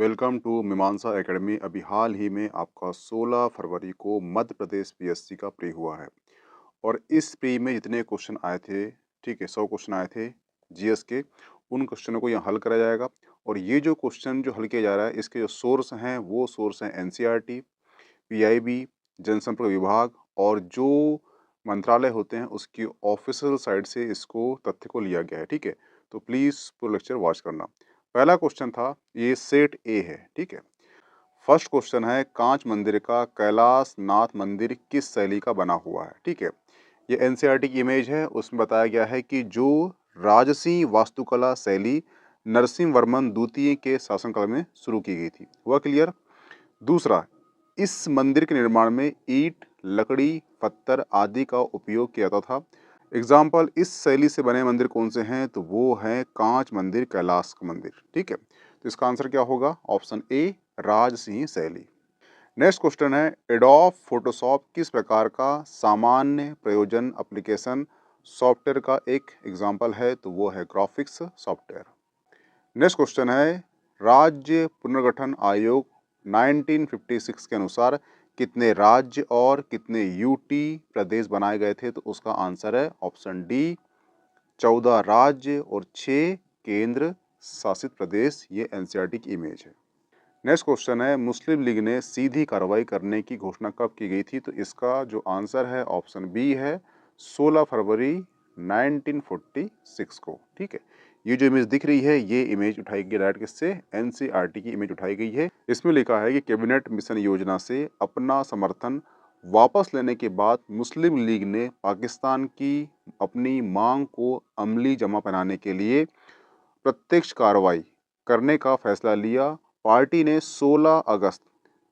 Welcome to मीमांसा academy. अभी हाल ही में आपका 16 फरवरी को मध्य प्रदेश पीएससी का प्री हुआ है और इस प्री में जितने क्वेश्चन आए थे, ठीक है, 100 क्वेश्चन आए थे जीएस के। उन क्वेश्चनों को यहाँ हल करा जाएगा और ये जो क्वेश्चन जो हल किया जा रहा है इसके जो सोर्स हैं वो सोर्स हैं एनसीईआरटी, पीआईबी, जनसंपर्क विभाग और जो मंत्रालय होते हैं उसकी ऑफिशियल साइट से इसको तथ्य को लिया गया है। ठीक है, तो प्लीज़ पूरा लेक्चर वॉच करना। पहला क्वेश्चन था, ये सेट ए है। ठीक है, फर्स्ट क्वेश्चन है, कांच मंदिर का कैलाश नाथ मंदिर किस शैली का बना हुआ है। ठीक है, ये एनसीईआरटी की इमेज है। उसमें बताया गया है कि जो राजसी वास्तुकला शैली नरसिंह वर्मन द्वितीय के शासनकाल में शुरू की गई थी, वह क्लियर। दूसरा, इस मंदिर के निर्माण में ईंट, लकड़ी, पत्थर आदि का उपयोग किया जाता था। एग्जाम्पल इस शैली से बने मंदिर कौन से हैं, तो वो हैं कांच मंदिर, कैलाश का मंदिर। ठीक है, तो इसका आंसर क्या होगा, ऑप्शन ए, राजसिंह शैली। नेक्स्ट क्वेश्चन है, एडोब फोटोशॉप किस प्रकार का सामान्य प्रयोजन एप्लीकेशन सॉफ्टवेयर का एक एग्जाम्पल है, तो वो है ग्राफिक्स सॉफ्टवेयर। नेक्स्ट क्वेश्चन है, राज्य पुनर्गठन आयोग 1956 के अनुसार कितने राज्य और कितने यूटी प्रदेश बनाए गए थे, तो उसका आंसर है ऑप्शन डी, 14 राज्य और 6 केंद्र शासित प्रदेश। ये एनसीईआरटी की इमेज है। नेक्स्ट क्वेश्चन है, मुस्लिम लीग ने सीधी कार्रवाई करने की घोषणा कब की गई थी, तो इसका जो आंसर है ऑप्शन बी है, 16 फरवरी 1946 को। ठीक है, ये जो इमेज दिख रही है ये इमेज उठाई गई डायरेक्ट किससे, एनसीईआरटी की इमेज उठाई गई है। इसमें लिखा है कि कैबिनेट मिशन योजना से अपना समर्थन वापस लेने के बाद मुस्लिम लीग ने पाकिस्तान की अपनी मांग को अमली जमा बनाने के लिए प्रत्यक्ष कार्रवाई करने का फैसला लिया। पार्टी ने 16 अगस्त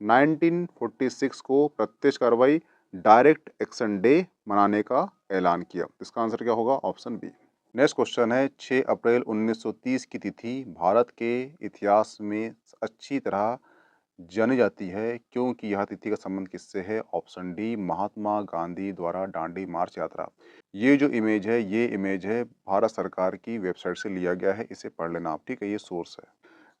1946 को प्रत्यक्ष कार्रवाई डायरेक्ट एक्शन डे मनाने का ऐलान किया। इसका आंसर क्या होगा, ऑप्शन बी। नेक्स्ट क्वेश्चन है, 6 अप्रैल 1930 की तिथि भारत के इतिहास में अच्छी तरह जानी जाती है क्योंकि यह तिथि का संबंध किससे है, ऑप्शन डी, महात्मा गांधी द्वारा दांडी मार्च यात्रा। ये जो इमेज है ये इमेज है भारत सरकार की वेबसाइट से लिया गया है, इसे पढ़ लेना आप। ठीक है, ये सोर्स है।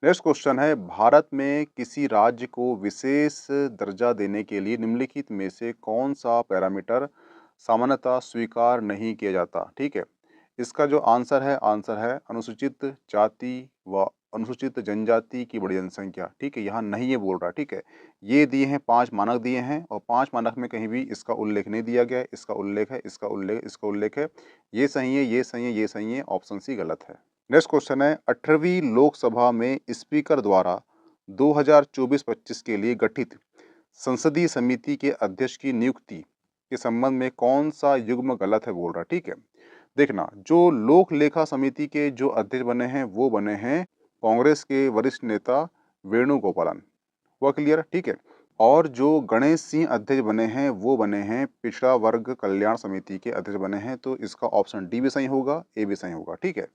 नेक्स्ट क्वेश्चन है, भारत में किसी राज्य को विशेष दर्जा देने के लिए निम्नलिखित में से कौन सा पैरामीटर सामान्यतः स्वीकार नहीं किया जाता। ठीक है, इसका जो आंसर है अनुसूचित जाति व अनुसूचित जनजाति की बड़ी जनसंख्या। ठीक है, यहाँ नहीं ये बोल रहा। ठीक है, ये दिए हैं 5 मानक दिए हैं और 5 मानक में कहीं भी इसका उल्लेख नहीं दिया गया है। इसका उल्लेख है, इसका उल्लेख है। ये सही है, ये सही है, ये सही है, ऑप्शन सी गलत है। नेक्स्ट क्वेश्चन है, 18वीं लोकसभा में स्पीकर द्वारा 2024-25 के लिए गठित संसदीय समिति के अध्यक्ष की नियुक्ति के संबंध में कौन सा युग्म गलत है बोल रहा। ठीक है, देखना, जो लोक लेखा समिति के जो अध्यक्ष बने हैं वो बने हैं कांग्रेस के वरिष्ठ नेता वेणुगोपालन, वह क्लियर। ठीक है, और जो गणेश सिंह अध्यक्ष बने हैं वो बने हैं पिछड़ा वर्ग कल्याण समिति के अध्यक्ष बने हैं, तो इसका ऑप्शन डी भी सही होगा, ए भी सही होगा। ठीक है,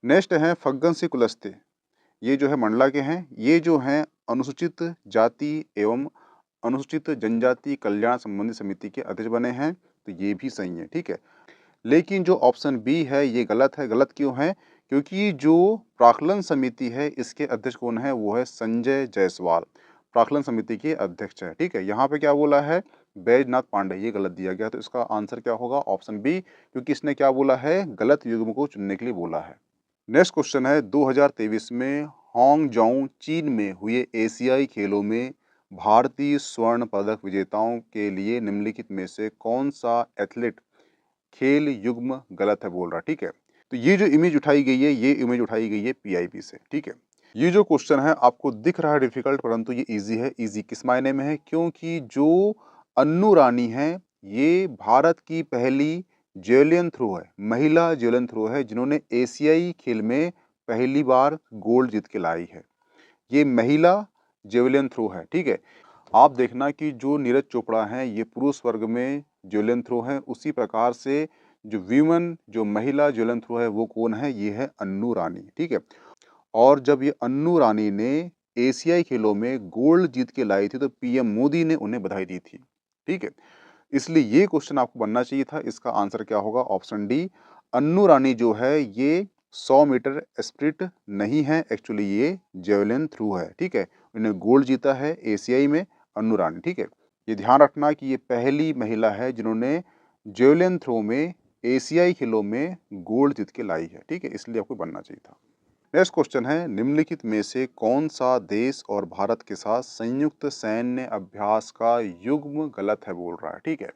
नेक्स्ट है फग्गन सिंह कुलस्ते, ये जो है मंडला के हैं। ये जो हैं अनुसूचित जाति एवं अनुसूचित जनजाति कल्याण संबंधी समिति के अध्यक्ष बने हैं, तो ये भी सही है। ठीक है, लेकिन जो ऑप्शन बी है ये गलत है। गलत क्यों है, क्योंकि जो प्राक्कलन समिति है इसके अध्यक्ष कौन है, वो है संजय जायसवाल, प्राक्कलन समिति के अध्यक्ष है। ठीक है, यहाँ पे क्या बोला है, बैजनाथ पांडे, ये गलत दिया गया, तो इसका आंसर क्या होगा, ऑप्शन बी, क्योंकि इसने क्या बोला है, गलत युग्म को चुनने के लिए बोला है। नेक्स्ट क्वेश्चन है, 2023 में हांगझोउ चीन में हुए एशियाई खेलों में भारतीय स्वर्ण पदक विजेताओं के लिए निम्नलिखित में से कौन सा एथलीट खेल युग्म गलत है बोल रहा। ठीक है, तो ये जो इमेज उठाई गई है ये इमेज उठाई गई है पीआईबी से। ठीक है, ये जो क्वेश्चन है आपको दिख रहा है डिफिकल्ट, परंतु ये इजी है। इजी किस मायने में है, क्योंकि जो अन्नू रानी है ये भारत की पहली जेवलिन थ्रो है, महिला जेवलिन थ्रो है जिन्होंने एशियाई खेल में पहली बार गोल्ड जीत के लाई है। ये महिला जेवलिन थ्रो है। ठीक है, आप देखना कि जो नीरज चोपड़ा हैं ये पुरुष वर्ग में जेवलिन थ्रो है, उसी प्रकार से जो वीमन जो महिला जेवलिन थ्रो है वो कौन है, ये है अन्नू रानी। ठीक है, और जब ये अन्नू रानी ने एशियाई खेलों में गोल्ड जीत के लाई थी तो पीएम मोदी ने उन्हें बधाई दी थी। ठीक है, इसलिए ये क्वेश्चन आपको बनना चाहिए था। इसका आंसर क्या होगा, ऑप्शन डी, अन्नू रानी जो है ये 100 मीटर स्प्रिट नहीं है, एक्चुअली ये जेवलिन थ्रू है। ठीक है, उन्हें गोल्ड जीता है एशियाई में, अन्नू रानी। ठीक है, ये ध्यान रखना कि ये पहली महिला है जिन्होंने जेवलिन थ्रो में एशियाई खेलों में गोल्ड जीत के लाई है। ठीक है, इसलिए आपको बनना चाहिए था। नेक्स्ट क्वेश्चन है, निम्नलिखित में से कौन सा देश और भारत के साथ संयुक्त सैन्य अभ्यास का युग्म गलत है बोल रहा है। ठीक है,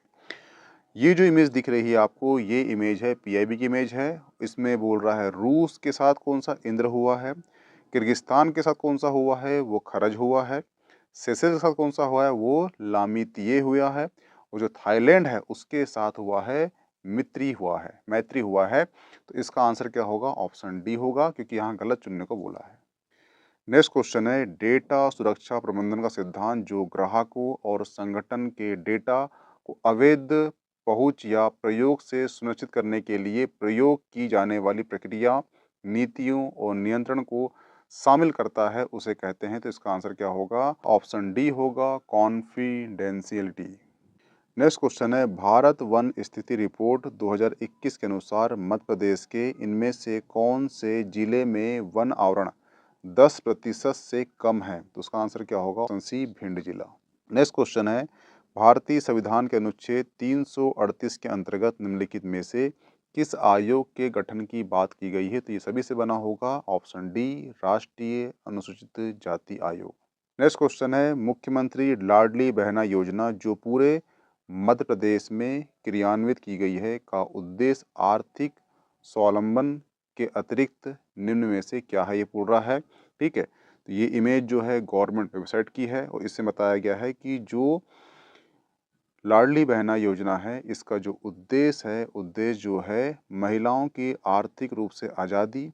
ये जो इमेज दिख रही है आपको, ये इमेज है पीआईबी की इमेज है। इसमें बोल रहा है रूस के साथ कौन सा इंद्र हुआ है, किर्गिस्तान के साथ कौन सा हुआ है वो खरज हुआ है, सेशेल्स के साथ कौन सा हुआ है वो लामितिये हुआ है, और जो थाईलैंड है उसके साथ हुआ है मैत्री हुआ है। तो इसका आंसर क्या होगा, ऑप्शन डी होगा, क्योंकि यहाँ गलत चुनने को बोला है। नेक्स्ट क्वेश्चन है, डेटा सुरक्षा प्रबंधन का सिद्धांत जो ग्राहकों और संगठन के डेटा को अवैध पहुंच या प्रयोग से सुनिश्चित करने के लिए प्रयोग की जाने वाली प्रक्रिया, नीतियों और नियंत्रण को शामिल करता है उसे कहते हैं। तो इसका आंसर क्या होगा, ऑप्शन डी होगा, कॉन्फिडेंशियलिटी। नेक्स्ट क्वेश्चन है, भारत वन स्थिति रिपोर्ट 2021 के अनुसार मध्य प्रदेश के इनमें से कौन से जिले में वन आवरण 10% से कम है। तो उसका आंसर क्या होगा, ऑप्शन सी भिंड जिला। नेक्स्ट क्वेश्चन है, भारतीय संविधान के अनुच्छेद 338 के अंतर्गत निम्नलिखित में से किस आयोग के गठन की बात की गई है। तो ये सभी से बना होगा, ऑप्शन डी राष्ट्रीय अनुसूचित जाति आयोग। नेक्स्ट क्वेश्चन है, मुख्यमंत्री लाडली बहना योजना जो पूरे मध्य प्रदेश में क्रियान्वित की गई है का उद्देश्य आर्थिक स्वावलंबन के अतिरिक्त निम्न में से क्या है, ये पूछ रहा है। ठीक है, तो ये इमेज जो है गवर्नमेंट वेबसाइट की है और इससे बताया गया है कि जो लाडली बहना योजना है इसका जो उद्देश्य जो है महिलाओं की आर्थिक रूप से आज़ादी,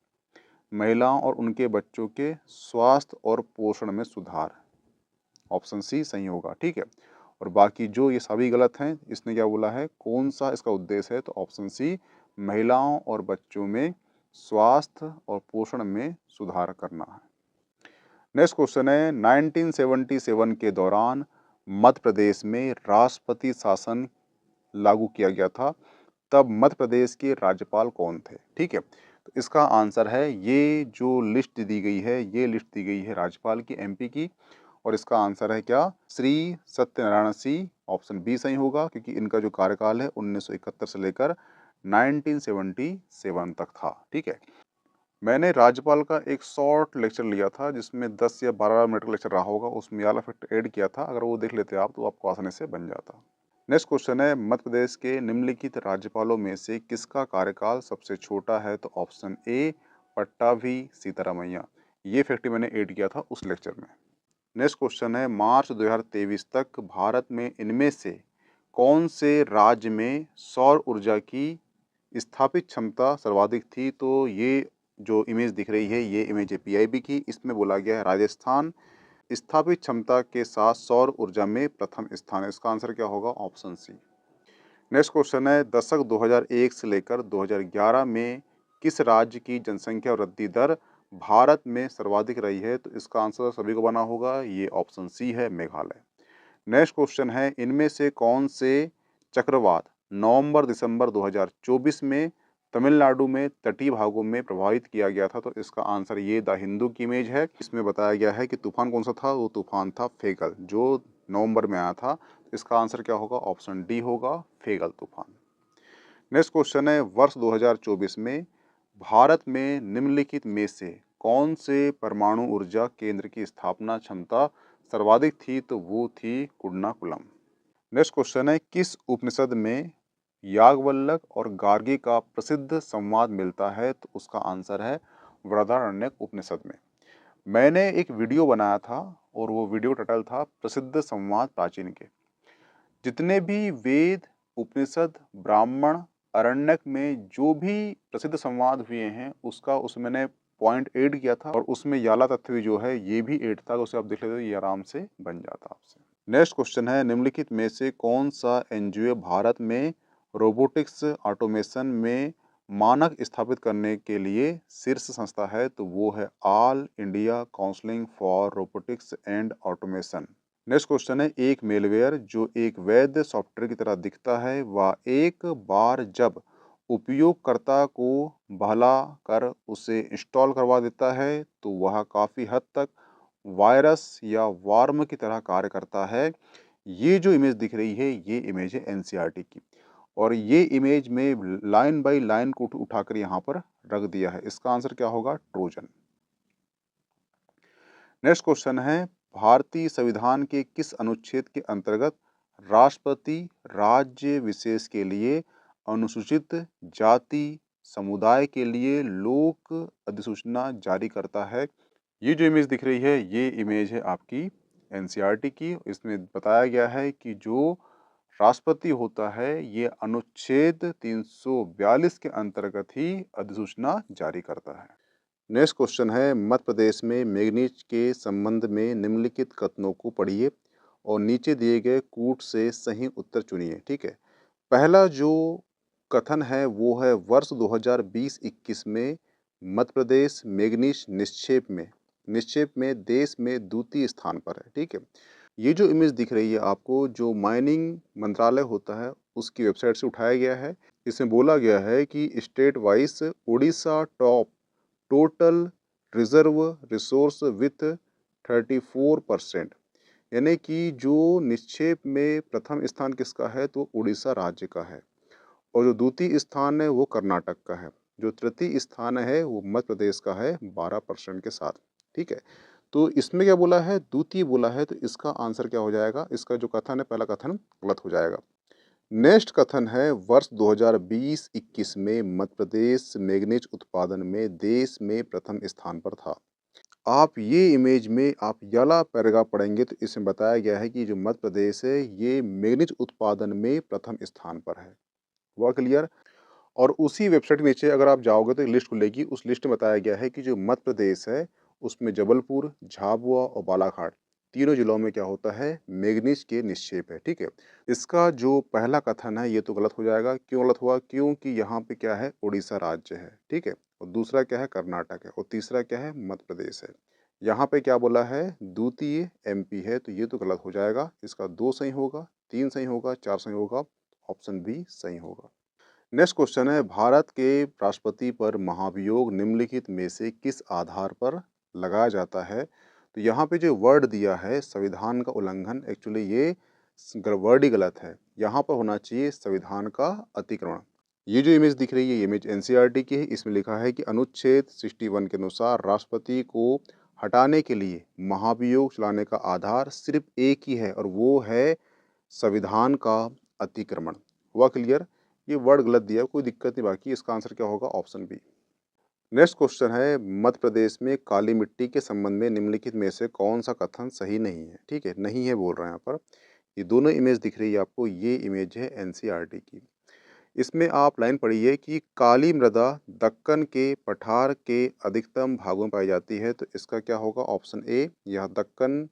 महिलाओं और उनके बच्चों के स्वास्थ्य और पोषण में सुधार। ऑप्शन सी सही होगा। ठीक है, और बाकी जो ये सभी गलत हैं, इसने क्या बोला है, कौन सा इसका उद्देश्य है, तो ऑप्शन सी महिलाओं और बच्चों में स्वास्थ्य और पोषण में सुधार करना है। नेक्स्ट क्वेश्चन है, 1977 के दौरान मध्य प्रदेश में राष्ट्रपति शासन लागू किया गया था, तब मध्य प्रदेश के राज्यपाल कौन थे। ठीक है, तो इसका आंसर है, ये जो लिस्ट दी गई है ये लिस्ट दी गई है राज्यपाल की एमपी की, और इसका आंसर है क्या, श्री सत्यनारायण सिंह। ऑप्शन बी सही होगा, क्योंकि इनका जो कार्यकाल है 1971 से लेकर 1977 तक था। ठीक है, मैंने राज्यपाल का एक शॉर्ट लेक्चर लिया था जिसमें 10 या 12 मिनट का लेक्चर रहा होगा, उसमें याला फैक्ट ऐड किया था, अगर वो देख लेते आप तो आपको आसानी से बन जाता। नेक्स्ट क्वेश्चन है, मध्य प्रदेश के निम्नलिखित राज्यपालों में से किसका कार्यकाल सबसे छोटा है। तो ऑप्शन ए पट्टाभी सीतारामैया, ये फैक्ट मैंने ऐड किया था उस लेक्चर में। नेक्स्ट क्वेश्चन है, मार्च 2023 तक भारत में इनमें से कौन से राज्य में सौर ऊर्जा की स्थापित क्षमता सर्वाधिक थी। तो ये जो इमेज दिख रही है ये इमेज है पीआईबी की, इसमें बोला गया है राजस्थान स्थापित क्षमता के साथ सौर ऊर्जा में प्रथम स्थान है। इसका आंसर क्या होगा, ऑप्शन सी। नेक्स्ट क्वेश्चन है, दशक 2001 से लेकर 2011 में किस राज्य की जनसंख्या वृद्धि दर भारत में सर्वाधिक रही है। तो इसका आंसर सभी को बना होगा, ये ऑप्शन सी है, मेघालय। नेक्स्ट क्वेश्चन है, इनमें से कौन से चक्रवात नवंबर दिसंबर 2024 में तमिलनाडु में तटीय भागों में प्रभावित किया गया था। तो इसका आंसर ये द हिंदू की इमेज है, इसमें बताया गया है कि तूफान कौन सा था, वो तूफान था फेगल, जो नवंबर में आया था। इसका आंसर क्या होगा, ऑप्शन डी होगा, फेगल तूफान। नेक्स्ट क्वेश्चन है, वर्ष 2024 में भारत में निम्नलिखित में से कौन से परमाणु ऊर्जा केंद्र की स्थापना क्षमता सर्वाधिक थी। तो वो थी कुडनाकुलम। नेक्स्ट क्वेश्चन है, किस उपनिषद में याज्ञवल्क्य और गार्गी का प्रसिद्ध संवाद मिलता है। तो उसका आंसर है बृहदारण्यक उपनिषद में। मैंने एक वीडियो बनाया था और वो वीडियो टाइटल था प्रसिद्ध संवाद प्राचीन के। जितने भी वेद, उपनिषद, ब्राह्मण, अरण्यक में जो भी प्रसिद्ध संवाद हुए हैं उसका उसमें मैंने पॉइंट ऐड किया था, और उसमें याला तथ्य भी जो है ये भी ऐड था, तो उसे आप देख लेते तो ये आराम से बन जाता आपसे। नेक्स्ट क्वेश्चन है, निम्नलिखित में से कौन सा एनजीओ भारत में रोबोटिक्स ऑटोमेशन में मानक स्थापित करने के लिए शीर्ष संस्था है। तो वो है all India counselling for robotics and automation. Next question है, एक मेलवेयर जो एक वैध सॉफ्टवेयर की तरह दिखता है वह एक बार जब उपयोगकर्ता को बहला कर उसे इंस्टॉल करवा देता है तो वह काफ़ी हद तक वायरस या वार्म की तरह कार्य करता है। ये जो इमेज दिख रही है ये इमेज है एनसीईआरटी की और ये इमेज में लाइन बाय लाइन को उठाकर यहाँ पर रख दिया है। इसका आंसर क्या होगा? ट्रोजन। नेक्स्ट क्वेश्चन है, भारतीय संविधान के किस अनुच्छेद के अंतर्गत राष्ट्रपति राज्य विशेष के लिए अनुसूचित जाति समुदाय के लिए लोक अधिसूचना जारी करता है? ये जो इमेज दिख रही है ये इमेज है आपकी एनसीईआरटी की। इसमें बताया गया है कि जो राष्ट्रपति होता है ये अनुच्छेद 342 के अंतर्गत ही अधिसूचना जारी करता है। नेक्स्ट क्वेश्चन है, मध्य प्रदेश में मैग्नीज के संबंध में निम्नलिखित कथनों को पढ़िए और नीचे दिए गए कूट से सही उत्तर चुनिए। ठीक है, पहला जो कथन है वो है वर्ष 2020-21 में मध्य प्रदेश मैग्नीज निक्षेप में देश में द्वितीय स्थान पर है। ठीक है, ये जो इमेज दिख रही है आपको जो माइनिंग मंत्रालय होता है उसकी वेबसाइट से उठाया गया है। इसमें बोला गया है कि state wise Orissa top total reserve resource with 34%, यानी कि जो निक्षेप में प्रथम स्थान किसका है तो उड़ीसा राज्य का है और जो द्वितीय स्थान है वो कर्नाटक का है। जो तृतीय स्थान है वो मध्य प्रदेश का है 12% के साथ। ठीक है, तो इसमें क्या बोला है? द्वितीय बोला है, तो इसका आंसर क्या हो जाएगा? इसका जो कथन है पहला कथन गलत हो जाएगा। नेक्स्ट कथन है वर्ष 2020-21 में मध्य प्रदेश मैग्नीज उत्पादन में देश में प्रथम स्थान पर था। आप ये इमेज में आप यला पैराग्राफ पढ़ेंगे तो इसमें बताया गया है कि जो मध्य प्रदेश है ये मैग्नीज उत्पादन में प्रथम स्थान पर है। हुआ क्लियर? और उसी वेबसाइट के नीचे अगर आप जाओगे तो एक लिस्ट खुलेगी, उस लिस्ट में बताया गया है कि जो मध्य प्रदेश है उसमें जबलपुर, झाबुआ और बालाघाट तीनों जिलों में क्या होता है? मैग्नीज के निक्षेप है। ठीक है, इसका जो पहला कथन है ये तो गलत हो जाएगा। क्यों गलत हुआ? क्योंकि यहाँ पे क्या है? उड़ीसा राज्य है। ठीक है, और दूसरा क्या है? कर्नाटक है और तीसरा क्या है? मध्य प्रदेश है। यहाँ पे क्या बोला है? द्वितीय एमपी है, तो ये तो गलत हो जाएगा। इसका 2 सही होगा, 3 सही होगा, 4 सही होगा, ऑप्शन बी सही होगा। नेक्स्ट क्वेश्चन है, भारत के राष्ट्रपति पर महाभियोग निम्नलिखित में से किस आधार पर लगाया जाता है? तो यहाँ पे जो वर्ड दिया है संविधान का उल्लंघन, एक्चुअली ये वर्ड ही गलत है। यहाँ पर होना चाहिए संविधान का अतिक्रमण। ये जो इमेज दिख रही है ये इमेज एनसीईआरटी की है। इसमें लिखा है कि अनुच्छेद 61 के अनुसार राष्ट्रपति को हटाने के लिए महाभियोग चलाने का आधार सिर्फ एक ही है और वो है संविधान का अतिक्रमण। हुआ क्लियर? ये वर्ड गलत दिया, कोई दिक्कत नहीं। बाकी इसका आंसर क्या होगा? Option B. नेक्स्ट क्वेश्चन है, मध्य प्रदेश में काली मिट्टी के संबंध में निम्नलिखित में से कौन सा कथन सही नहीं है? ठीक है, नहीं है बोल रहे हैं यहाँ पर। ये दोनों इमेज दिख रही है आपको, ये इमेज है एनसीईआरटी की। इसमें आप लाइन पढ़िए कि काली मृदा दक्कन के पठार के अधिकतम भागों में पाई जाती है, तो इसका क्या होगा? ऑप्शन ए, यह दक्कन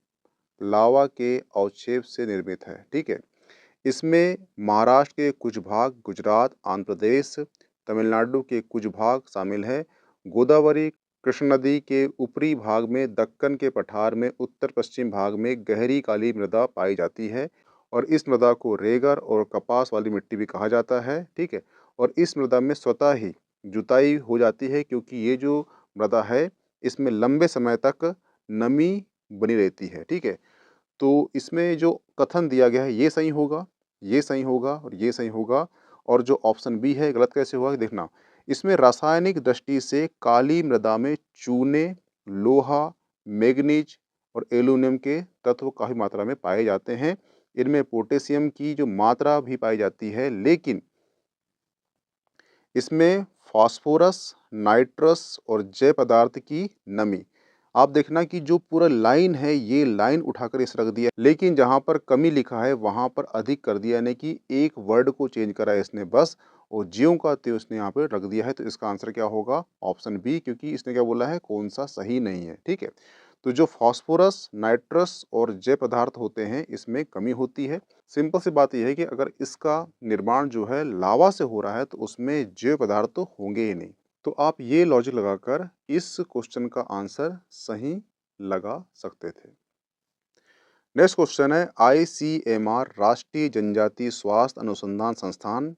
लावा के अवक्षेप से निर्मित है। ठीक है, इसमें महाराष्ट्र के कुछ भाग, गुजरात, आंध्र प्रदेश, तमिलनाडु के कुछ भाग शामिल हैं। गोदावरी कृष्ण नदी के ऊपरी भाग में दक्कन के पठार में उत्तर पश्चिम भाग में गहरी काली मृदा पाई जाती है और इस मृदा को रेगर और कपास वाली मिट्टी भी कहा जाता है। ठीक है, और इस मृदा में स्वतः ही जुताई हो जाती है क्योंकि ये जो मृदा है इसमें लंबे समय तक नमी बनी रहती है। ठीक है, तो इसमें जो कथन दिया गया है ये सही होगा, ये सही होगा और ये सही होगा। और जो ऑप्शन बी है गलत कैसे हुआ देखना। इसमें रासायनिक दृष्टि से काली मृदा में चूने, लोहा, मैग्नीज और एल्युमिनियम के तत्व काफ़ी मात्रा में पाए जाते हैं। इनमें पोटेशियम की जो मात्रा भी पाई जाती है, लेकिन इसमें फास्फोरस, नाइट्रस और जय पदार्थ की नमी। आप देखना कि जो पूरा लाइन है ये लाइन उठाकर इस रख दिया, लेकिन जहाँ पर कमी लिखा है वहाँ पर अधिक कर दिया, यानी कि एक वर्ड को चेंज करा है इसने बस, और ज्यों का त्यों उसने यहाँ पे रख दिया है। तो इसका आंसर क्या होगा? ऑप्शन बी, क्योंकि इसने क्या बोला है? कौन सा सही नहीं है। ठीक है, तो जो फास्फोरस, नाइट्रस और जय पदार्थ होते हैं इसमें कमी होती है। सिंपल सी बात यह है कि अगर इसका निर्माण जो है लावा से हो रहा है तो उसमें जैव पदार्थ तो होंगे ही नहीं। तो आप ये लॉजिक लगाकर इस क्वेश्चन का आंसर सही लगा सकते थे। नेक्स्ट क्वेश्चन है, आईसीएमआर राष्ट्रीय जनजातीय स्वास्थ्य अनुसंधान संस्थान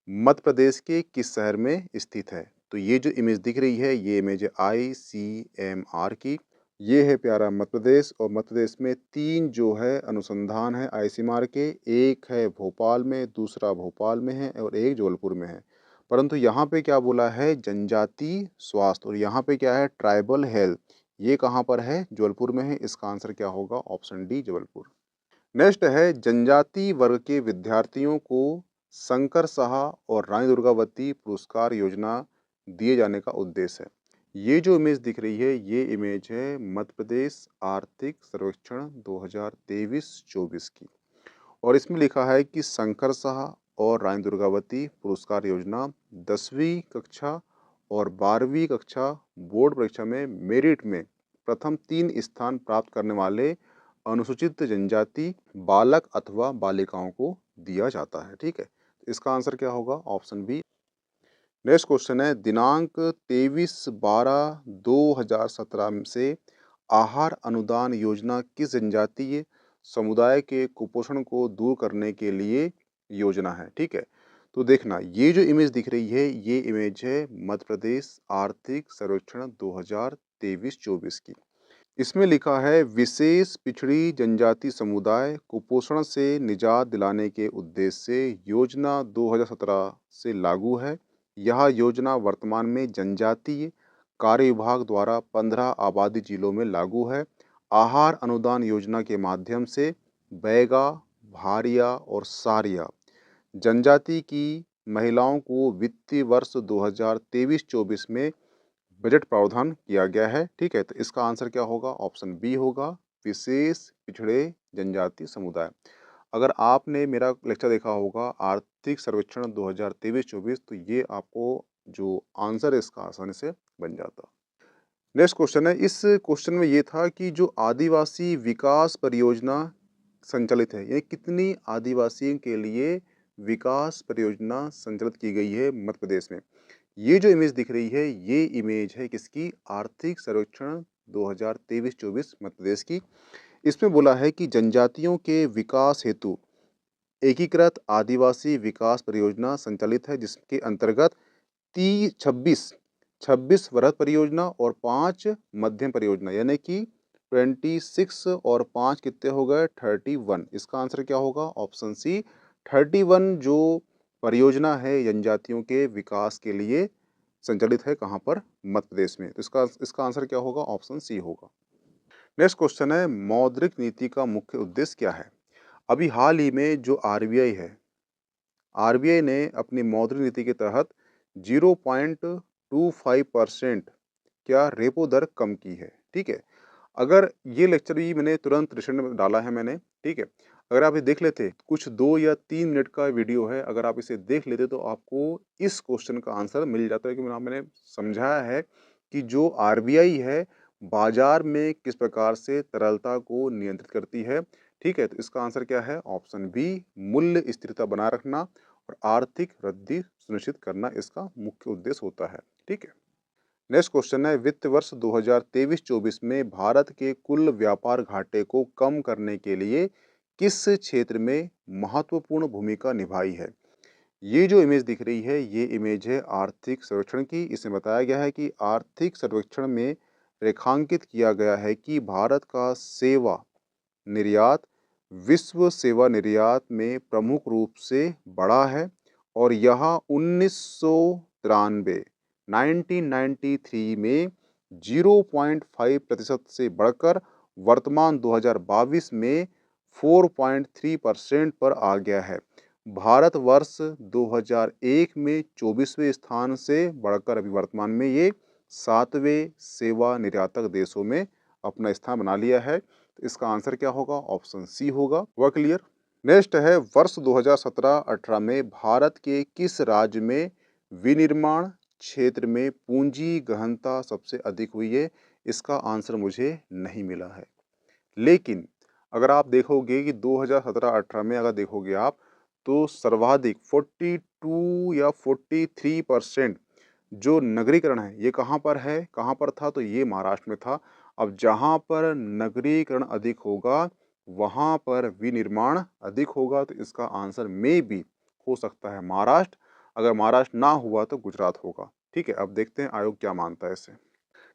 मध्य प्रदेश के किस शहर में स्थित है? तो ये जो इमेज दिख रही है, ये इमेज है आईसीएमआर की। ये है प्यारा मध्य प्रदेश, और मध्य प्रदेश में 3 जो है अनुसंधान है आईसीएमआर के। एक है भोपाल में, दूसरा भोपाल में है और एक जबलपुर में है। परंतु यहाँ पे क्या बोला है, जनजातीय स्वास्थ्य, और यहाँ पे क्या है, ट्राइबल हेल्थ। ये कहाँ पर है? जबलपुर में है। इसका आंसर क्या होगा? Option D, Jabalpur. नेक्स्ट है, जनजाति वर्ग के विद्यार्थियों को शंकर साहा और रानी दुर्गावती पुरस्कार योजना दिए जाने का उद्देश्य है। ये जो इमेज दिख रही है, ये इमेज है मध्य प्रदेश आर्थिक सर्वेक्षण 2023-24 की, और इसमें लिखा है कि शंकर साहा और रानी दुर्गावती पुरस्कार योजना 10वीं कक्षा और 12वीं कक्षा बोर्ड परीक्षा में मेरिट में प्रथम 3 स्थान प्राप्त करने वाले अनुसूचित जनजाति बालक अथवा बालिकाओं को दिया जाता है। ठीक है, इसका आंसर क्या होगा? Option B. नेक्स्ट क्वेश्चन है, दिनांक 23/12/2017 से आहार अनुदान योजना किस जनजातीय समुदाय के कुपोषण को दूर करने के लिए योजना है? ठीक है, तो देखना, ये जो इमेज दिख रही है, ये इमेज है मध्य प्रदेश आर्थिक सर्वेक्षण 2023-24 की। इसमें लिखा है, विशेष पिछड़ी जनजाति समुदाय कुपोषण से निजात दिलाने के उद्देश्य से योजना 2017 से लागू है। यह योजना वर्तमान में जनजातीय कार्य विभाग द्वारा 15 आबादी जिलों में लागू है। आहार अनुदान योजना के माध्यम से बैगा, भारिया और सारिया जनजाति की महिलाओं को वित्तीय वर्ष 2023-24 में बजट प्रावधान किया गया है। ठीक है, तो इसका आंसर क्या होगा? ऑप्शन बी होगा, विशेष पिछड़े जनजाति समुदाय। अगर आपने मेरा लेक्चर देखा होगा आर्थिक सर्वेक्षण 2023-24, तो ये आपको जो आंसर है इसका आसानी से बन जाता। नेक्स्ट क्वेश्चन है, इस क्वेश्चन में ये था कि जो आदिवासी विकास परियोजना संचालित है, यानी कितनी आदिवासियों के लिए विकास परियोजना संचालित की गई है मध्य प्रदेश में। ये जो इमेज दिख रही है, ये इमेज है किसकी? आर्थिक सर्वेक्षण 2023-24 मध्य प्रदेश की। इसमें बोला है कि जनजातियों के विकास हेतु एकीकृत आदिवासी विकास परियोजना संचालित है, जिसके अंतर्गत 26 वृहद परियोजना और 5 मध्यम परियोजना, यानी कि 26 और 5 कितने हो गए? 31। इसका आंसर क्या होगा? ऑप्शन सी, 31 जो परियोजना है जनजातियों के विकास के लिए संचालित है, कहाँ पर? मध्य प्रदेश में। तो इसका आंसर क्या होगा? ऑप्शन सी होगा। नेक्स्ट क्वेश्चन है, मौद्रिक नीति का मुख्य उद्देश्य क्या है? अभी हाल ही में जो आरबीआई है, आरबीआई ने अपनी मौद्रिक नीति के तहत 0.25% क्या रेपो दर कम की है। ठीक है, अगर ये लेक्चर भी मैंने तुरंत रिसेंट में डाला है मैंने, ठीक है, अगर आप ये देख लेते, कुछ 2 या 3 मिनट का वीडियो है, अगर आप इसे देख लेते तो आपको इस क्वेश्चन का आंसर मिल जाता है कि मैंने समझाया है कि जो आरबीआई है बाजार में किस प्रकार से तरलता को नियंत्रित करती है। ठीक है, तो इसका आंसर क्या है? ऑप्शन बी, मूल्य स्थिरता बनाए रखना और आर्थिक वृद्धि सुनिश्चित करना इसका मुख्य उद्देश्य होता है। ठीक है, नेक्स्ट क्वेश्चन है, वित्त वर्ष 2023-24 में भारत के कुल व्यापार घाटे को कम करने के लिए किस क्षेत्र में महत्वपूर्ण भूमिका निभाई है? ये जो इमेज दिख रही है, ये इमेज है आर्थिक सर्वेक्षण की। इसमें बताया गया है कि आर्थिक सर्वेक्षण में रेखांकित किया गया है कि भारत का सेवा निर्यात विश्व सेवा निर्यात में प्रमुख रूप से बढ़ा है, और यह 1993 में 0.5% से बढ़कर वर्तमान 2022 में 4.3% पर आ गया है। भारत वर्ष 2001 में 24वें स्थान से बढ़कर अभी वर्तमान में ये 7वें सेवा निर्यातक देशों में अपना स्थान बना लिया है। तो इसका आंसर क्या होगा? ऑप्शन सी होगा। वह क्लियर? नेक्स्ट है, वर्ष 2017-18 में भारत के किस राज्य में विनिर्माण क्षेत्र में पूंजी गहनता सबसे अधिक हुई है? इसका आंसर मुझे नहीं मिला है, लेकिन अगर आप देखोगे कि 2017-18 में अगर देखोगे आप, तो सर्वाधिक 42 या 43% जो नगरीकरण है, ये कहाँ पर है, कहाँ पर था? तो ये महाराष्ट्र में था। अब जहाँ पर नगरीकरण अधिक होगा वहाँ पर विनिर्माण अधिक होगा, तो इसका आंसर में भी हो सकता है महाराष्ट्र। अगर महाराष्ट्र ना हुआ तो गुजरात होगा। ठीक है, अब देखते हैं आयोग क्या मानता है इसे।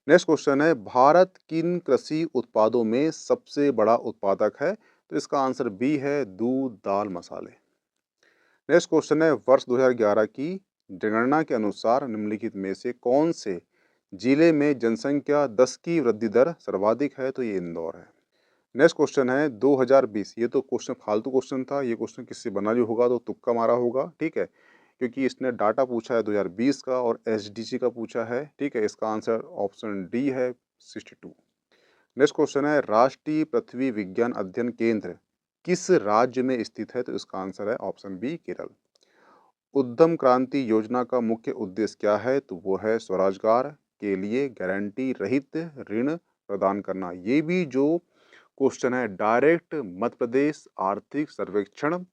नेक्स्ट क्वेश्चन है, भारत किन कृषि उत्पादों में सबसे बड़ा उत्पादक है? तो इसका आंसर बी है, दूध, दाल, मसाले। नेक्स्ट क्वेश्चन है, वर्ष 2011 की जनगणना के अनुसार निम्नलिखित में से कौन से जिले में जनसंख्या 10 की वृद्धि दर सर्वाधिक है? तो ये इंदौर है। नेक्स्ट क्वेश्चन है 2020, ये तो क्वेश्चन फालतू क्वेश्चन था, ये क्वेश्चन किससे बना भी होगा तो तुक्का मारा होगा। ठीक है, क्योंकि इसने डाटा पूछा है 2020 का और एसडीसी का पूछा है। ठीक है, इसका आंसर ऑप्शन डी है, 62। नेक्स्ट क्वेश्चन है, राष्ट्रीय पृथ्वी विज्ञान अध्ययन केंद्र किस राज्य में स्थित है? तो इसका आंसर है ऑप्शन बी, केरल। उद्यम क्रांति योजना का मुख्य उद्देश्य क्या है? तो वो है स्वरोजगार के लिए गारंटी रहित ऋण प्रदान करना। ये भी जो क्वेश्चन है डायरेक्ट मध्य प्रदेश आर्थिक सर्वेक्षण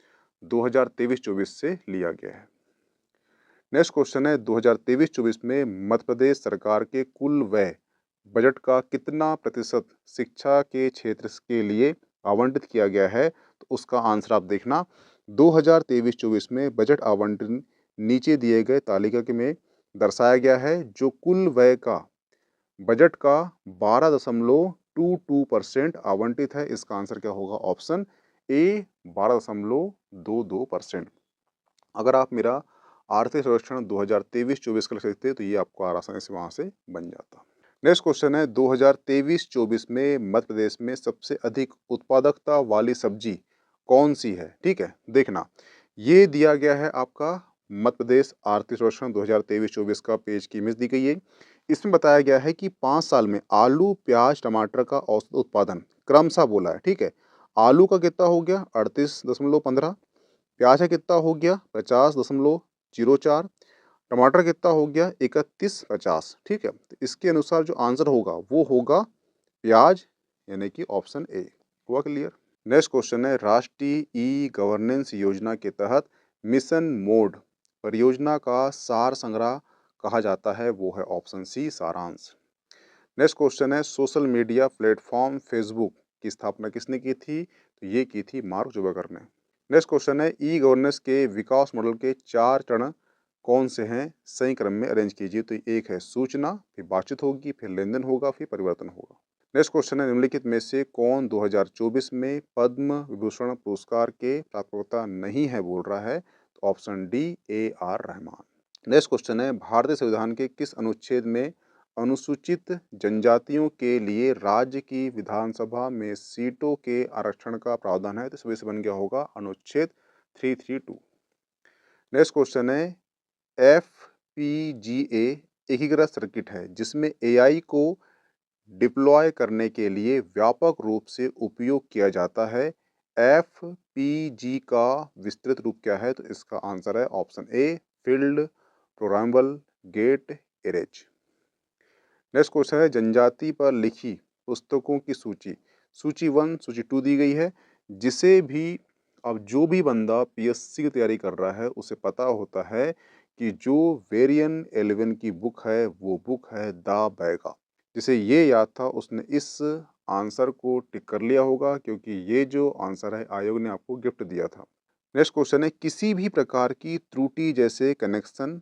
2023-24 से लिया गया है। नेक्स्ट क्वेश्चन है, 2023-24 में मध्य प्रदेश सरकार के कुल व्यय बजट का कितना प्रतिशत शिक्षा के क्षेत्र के लिए आवंटित किया गया है? तो उसका आंसर आप देखना, 2023-24 में बजट आवंटन नीचे दिए गए तालिका के में दर्शाया गया है। जो कुल व्यय का बजट का 12.22% आवंटित है। इसका आंसर क्या होगा? Option A, 12.22%। अगर आप मेरा आर्थिक सर्वेक्षण 2023-24 का लिखते तो ये आपको आसानी से वहां से बन जाता। नेक्स्ट क्वेश्चन है, 2023-24 में मध्य प्रदेश में सबसे अधिक उत्पादकता वाली सब्जी कौन सी है? ठीक है, देखना, ये दिया गया है आपका मध्य प्रदेश आर्थिक सर्वेक्षण 2023-24 का पेज की इमेज दी गई है। इसमें बताया गया है कि 5 साल में आलू, प्याज, टमाटर का औसत उत्पादन क्रमशः बोला है। ठीक है, आलू का कितना हो गया? 38.15। प्याज का कितना हो गया? 50.04। टमाटर कितना हो गया? 31.50। ठीक है, तो इसके अनुसार जो आंसर होगा वो होगा प्याज, यानी कि ऑप्शन ए। हुआ क्लियर? नेक्स्ट क्वेश्चन है, राष्ट्रीय ई गवर्नेंस योजना के तहत मिशन मोड परियोजना का सार संग्रह कहा जाता है, वो है ऑप्शन सी, सारांश। नेक्स्ट क्वेश्चन है, सोशल मीडिया प्लेटफॉर्म फेसबुक की स्थापना किसने की थी? तो ये की थी मार्क जुबरबर्ग ने। नेक्स्ट क्वेश्चन है, ई गवर्नेंस के विकास मॉडल के 4 चरण कौन से हैं? सही क्रम में अरेंज कीजिए। तो एक है सूचना, फिर बातचीत होगी, फिर लेन देन होगा, फिर परिवर्तन होगा। नेक्स्ट क्वेश्चन है, निम्नलिखित में से कौन 2024 में पद्म विभूषण पुरस्कार के प्राप्तकर्ता नहीं है? बोल रहा है, तो option D, AR Rahman. Next question है, भारतीय संविधान के किस अनुच्छेद में अनुसूचित जनजातियों के लिए राज्य की विधानसभा में सीटों के आरक्षण का प्रावधान है? तो सभी से बन गया होगा अनुच्छेद 332। नेक्स्ट क्वेश्चन है, FPGA एकीकृत सर्किट है जिसमें AI को डिप्लॉय करने के लिए व्यापक रूप से उपयोग किया जाता है। FPG का विस्तृत रूप क्या है? तो इसका आंसर है option A, field programmable gate arrays. Next question है, जनजाति पर लिखी पुस्तकों की सूची, सूची 1, सूची 2 दी गई है। जिसे भी अब जो भी बंदा PSC की तैयारी कर रहा है उसे पता होता है कि जो वेरियन 11 की बुक है वो बुक है द बैगा। जिसे ये याद था उसने इस आंसर को टिक कर लिया होगा, क्योंकि ये जो आंसर है आयोग ने आपको गिफ्ट दिया था। नेक्स्ट क्वेश्चन है, किसी भी प्रकार की त्रुटि जैसे कनेक्शन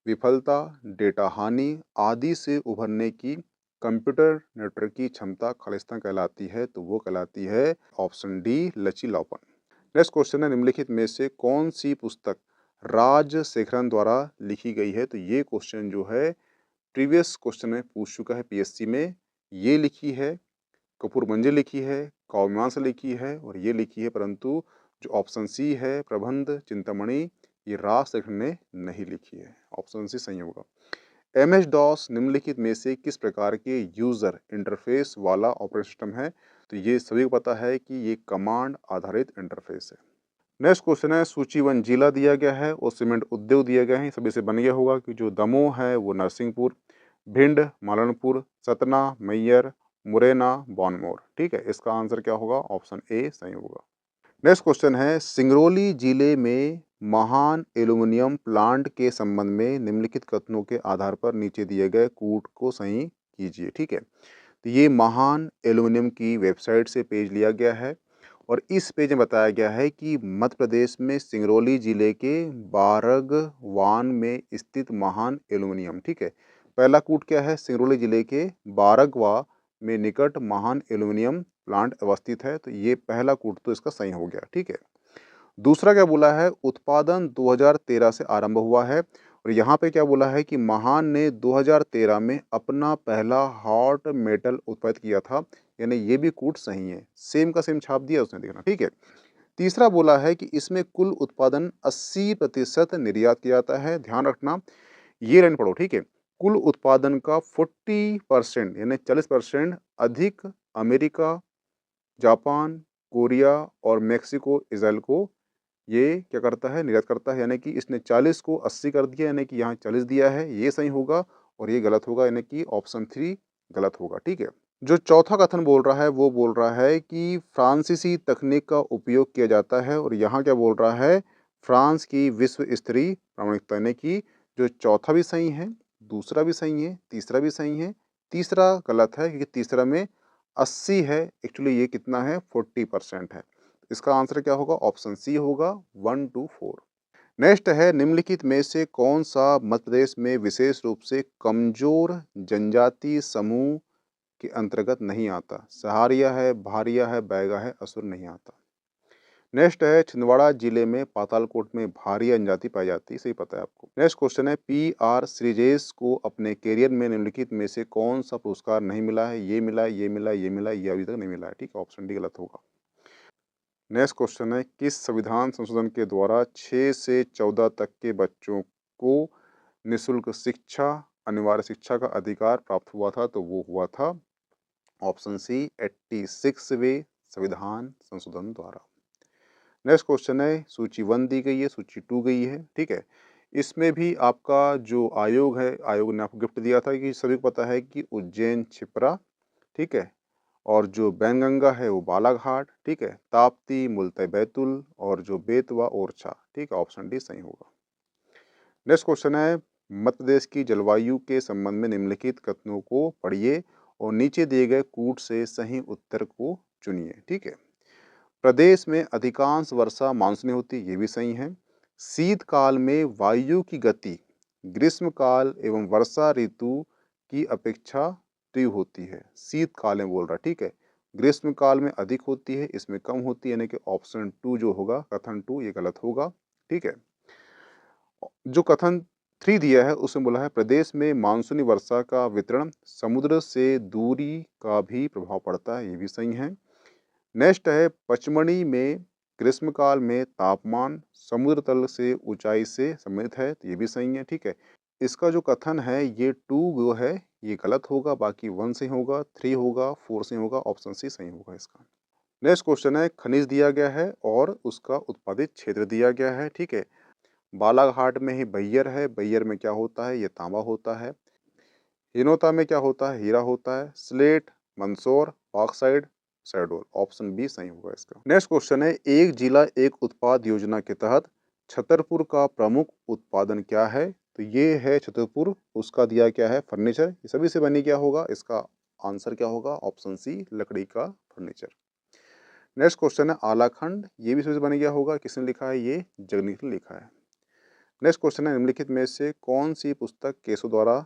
विफलता, डेटा हानि आदि से उभरने की कंप्यूटर नेटवर्क की क्षमता खालिस्तान कहलाती है? तो वो कहलाती है ऑप्शन डी, लचीलापन। नेक्स्ट क्वेश्चन है, निम्नलिखित में से कौन सी पुस्तक राजशेखरन द्वारा लिखी गई है? तो ये क्वेश्चन जो है प्रीवियस क्वेश्चन में पूछ चुका है PSC में। ये लिखी है कपूर मंजिल लिखी है, काव्यमीमांसा लिखी है और ये लिखी है, परंतु जो ऑप्शन सी है प्रबंध चिंतामणि, ये राजशेखर ने नहीं लिखी है। ऑप्शन सी सही होगा। MS-DOS निम्नलिखित में से किस प्रकार के यूजर इंटरफेस वाला ऑपरेटिंग सिस्टम है? तो ये सभी को पता है कि ये कमांड आधारित इंटरफेस है। नेक्स्ट क्वेश्चन है, सूची 1 जिला दिया गया है और सीमेंट उद्योग दिया गया है। सभी से बन गया होगा कि जो दमोह है वो नरसिंहपुर, भिंड मालनपुर, सतना मैयर, मुरैना बॉनमोर। ठीक है, इसका आंसर क्या होगा? ऑप्शन ए सही होगा। नेक्स्ट क्वेश्चन है, सिंगरौली जिले में महान एल्यूमिनियम प्लांट के संबंध में निम्नलिखित कथनों के आधार पर नीचे दिए गए कूट को सही कीजिए। ठीक है, तो ये महान एल्यूमिनियम की वेबसाइट से पेज लिया गया है और इस पेज में बताया गया है कि मध्य प्रदेश में सिंगरौली जिले के बारगवान में स्थित महान एल्यूमिनियम, ठीक है। पहला कूट क्या है, सिंगरौली जिले के बारगवा में निकट महान एल्यूमिनियम प्लांट अवस्थित है, तो ये पहला कूट तो इसका सही हो गया, ठीक है। दूसरा क्या बोला है, उत्पादन 2013 से आरंभ हुआ है, और यहाँ पे क्या बोला है कि महान ने 2013 में अपना पहला हॉट मेटल उत्पादित किया था, यानी ये भी कूट सही है, सेम का सेम छाप दिया उसने, देखना, ठीक है। तीसरा बोला है कि इसमें कुल उत्पादन 80% निर्यात किया जाता है, ध्यान रखना, ये लाइन पढ़ो, ठीक है। कुल उत्पादन का 40% यानी 40% अधिक अमेरिका, जापान, कोरिया और मेक्सिको, इजराइल को ये क्या करता है, निर्यात करता है, यानी कि इसने 40 को 80 कर दिया, यानी कि यहाँ 40 दिया है, ये सही होगा और ये गलत होगा, यानी कि ऑप्शन 3 गलत होगा, ठीक है। जो चौथा कथन बोल रहा है वो बोल रहा है कि फ्रांसीसी तकनीक का उपयोग किया जाता है, और यहाँ क्या बोल रहा है, फ्रांस की विश्व स्तरीय प्रामाणिकता, यानी कि जो चौथा भी सही है, दूसरा भी सही है, तीसरा भी सही है, तीसरा गलत है क्योंकि तीसरा में 80 है, एक्चुअली ये कितना है, 40% है। इसका आंसर क्या होगा, ऑप्शन सी होगा, 1 to 4। नेक्स्ट है, निम्नलिखित में से कौन सा मध्य प्रदेश में विशेष रूप से कमजोर जनजाति समूह के अंतर्गत नहीं आता, सहारिया है, भारिया है, बैगा है, असुर नहीं आता। नेक्स्ट है, छिंदवाड़ा जिले में पातालकोट में भारिया जनजाति पाई जाती है, सही पता है आपको। नेक्स्ट क्वेश्चन है, PR श्रीजेश को अपने करियर में निम्नलिखित में से कौन सा पुरस्कार नहीं मिला है, ये मिला है, ये मिला है, ये मिला है, ये अभी तक नहीं मिला है, ठीक है, ऑप्शन डी गलत होगा। नेक्स्ट क्वेश्चन है, किस संविधान संशोधन के द्वारा 6 से 14 तक के बच्चों को निःशुल्क शिक्षा, अनिवार्य शिक्षा का अधिकार प्राप्त हुआ था, तो वो हुआ था ऑप्शन सी 86वें संविधान संशोधन द्वारा। नेक्स्ट क्वेश्चन है, सूची 1 दी गई है, सूची 2 गई है, ठीक है। इसमें भी आपका जो आयोग है, आयोग ने आपको गिफ्ट दिया था कि सभी को पता है कि उज्जैन छिपरा, ठीक है, और जो बैनगंगा है वो बालाघाट, ठीक है, ताप्ती मुल्ताई बैतुल, और जो बेतवा ओरछा, ठीक है, ऑप्शन डी सही होगा। नेक्स्ट क्वेश्चन है, मध्य प्रदेश की जलवायु के संबंध में निम्नलिखित कथनों को पढ़िए और नीचे दिए गए कूट से सही उत्तर को चुनिए, ठीक है। प्रदेश में अधिकांश वर्षा मानसूनी होती, ये भी सही है। शीतकाल में वायु की गति ग्रीष्मकाल एवं वर्षा ऋतु की अपेक्षा तीव्र होती है, शीतकाल में बोल रहा, ठीक है। ग्रीष्मकाल में अधिक होती है, इसमें कम होती है, यानी कि ऑप्शन 2 जो होगा, कथन 2, ये गलत होगा, ठीक है। जो कथन 3 दिया है उसमें बोला है, प्रदेश में मानसूनी वर्षा का वितरण समुद्र से दूरी का भी प्रभाव पड़ता है, ये भी सही है। नेक्स्ट है, पचमढ़ी में ग्रीष्मकाल में तापमान समुद्र तल से ऊंचाई से संबंधित है, तो ये भी सही है, ठीक है। इसका जो कथन है ये 2 जो है ये गलत होगा, बाकी 1 से होगा, 3 होगा, 4 से होगा, ऑप्शन सी सही होगा इसका। नेक्स्ट क्वेश्चन है, खनिज दिया गया है और उसका उत्पादित क्षेत्र दिया गया है, ठीक है। बालाघाट में ही बैयर है, बैयर में क्या होता है, ये तांबा होता है। हिनोता में क्या होता है, हीरा होता है। Slate, Mandsaur, oxide, Shahdol, option B सही होगा इसका। नेक्स्ट क्वेश्चन है, एक जिला एक उत्पाद योजना के तहत छतरपुर का प्रमुख उत्पादन क्या है, तो ये है छतरपुर, उसका दिया क्या है, फर्नीचर, ये सभी से बनी क्या होगा, इसका आंसर क्या होगा, ऑप्शन सी लकड़ी का फर्नीचर। नेक्स्ट क्वेश्चन है, आलाखंड, ये भी सभी से बनी क्या होगा, किसने लिखा है, ये जगनीत ने लिखा है। नेक्स्ट क्वेश्चन है, निम्नलिखित में से कौन सी पुस्तक केशव द्वारा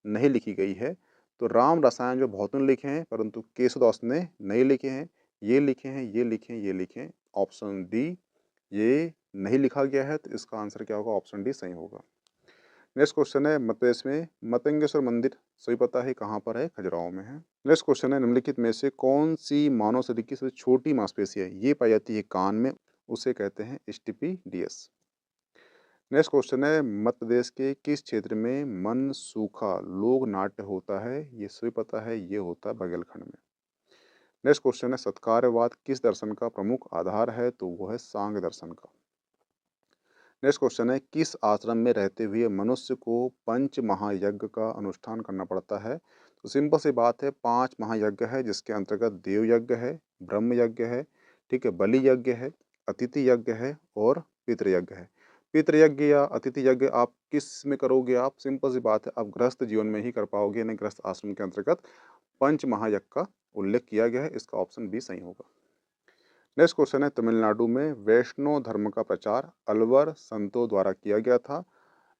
नहीं लिखी गई है, तो राम रसायन जो बहुत ने लिखे हैं परंतु केशवदास ने नहीं लिखे हैं, ये लिखे हैं, ये लिखे हैं, ये लिखे हैं, ऑप्शन डी ये नहीं लिखा गया है, तो इसका आंसर क्या होगा, ऑप्शन डी सही होगा। नेक्स्ट क्वेश्चन है, मध्य प्रदेश में मतंगेश्वर मंदिर सभी पता है कहाँ पर है, खजुराहो में है। नेक्स्ट क्वेश्चन है, निम्नलिखित में से कौन सी मानव शरीर की सबसे छोटी मांसपेशी है, ये पाई जाती है कान में, उसे कहते हैं स्टिपिडियस। नेक्स्ट क्वेश्चन है, मध्य प्रदेश के किस क्षेत्र में मन सूखा लोक नाट्य होता है, ये सभी पता है, ये होता है बघेलखंड में। नेक्स्ट क्वेश्चन है, सत्कारवाद किस दर्शन का प्रमुख आधार है, तो वो है सांख्य दर्शन का। नेक्स्ट क्वेश्चन है, किस आश्रम में रहते हुए मनुष्य को पंच महायज्ञ का अनुष्ठान करना पड़ता है, तो सिंपल सी बात है, 5 महायज्ञ है जिसके अंतर्गत देव यज्ञ है, ब्रह्म यज्ञ है, ठीक है, बलि यज्ञ है, अतिथि यज्ञ है और पितृयज्ञ है। पितृयज्ञ या अतिथि यज्ञ आप किस में करोगे, आप सिंपल सी बात है, आप गृहस्थ जीवन में ही कर पाओगे, यानी गृहस्थ आश्रम के अंतर्गत पंच महायज्ञ का उल्लेख किया गया है, इसका ऑप्शन बी सही होगा। नेक्स्ट क्वेश्चन है, तमिलनाडु में वैष्णव धर्म का प्रचार अलवर संतों द्वारा किया गया था।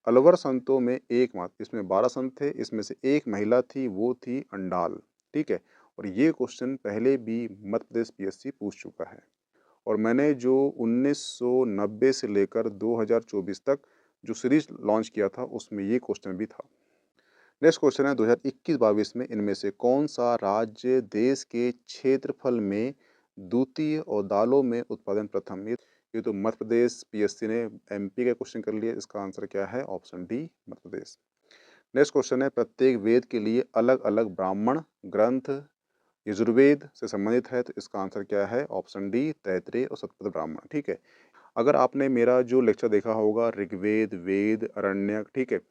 अलवर संतों में एक मात्र, इसमें 12 संत थे, इसमें से एक महिला थी, वो थी अंडाल। ठीक है, और ये क्वेश्चन पहले भी मध्य प्रदेश पीएससी पूछ चुका है, और मैंने जो 1990 से लेकर 2024 तक जो सीरीज लॉन्च किया था उसमें ये क्वेश्चन भी था। नेक्स्ट क्वेश्चन है, 2021-22 में इनमें से कौन सा राज्य देश के क्षेत्रफल में द्वितीय और दालों में उत्पादन प्रथम? ये तो मध्य प्रदेश पीएससी ने एमपी का क्वेश्चन कर लिया, इसका आंसर क्या है? Option D, Madhya Pradesh. Next question है, प्रत्येक वेद के लिए अलग अलग ब्राह्मण ग्रंथ यजुर्वेद से संबंधित है, तो इसका आंसर क्या है? ऑप्शन डी, तैतरेय और शतपथ ब्राह्मण। ठीक है, अगर आपने मेरा जो लेक्चर देखा होगा ऋग्वेद, वेद, अरण्यक, ठीक है,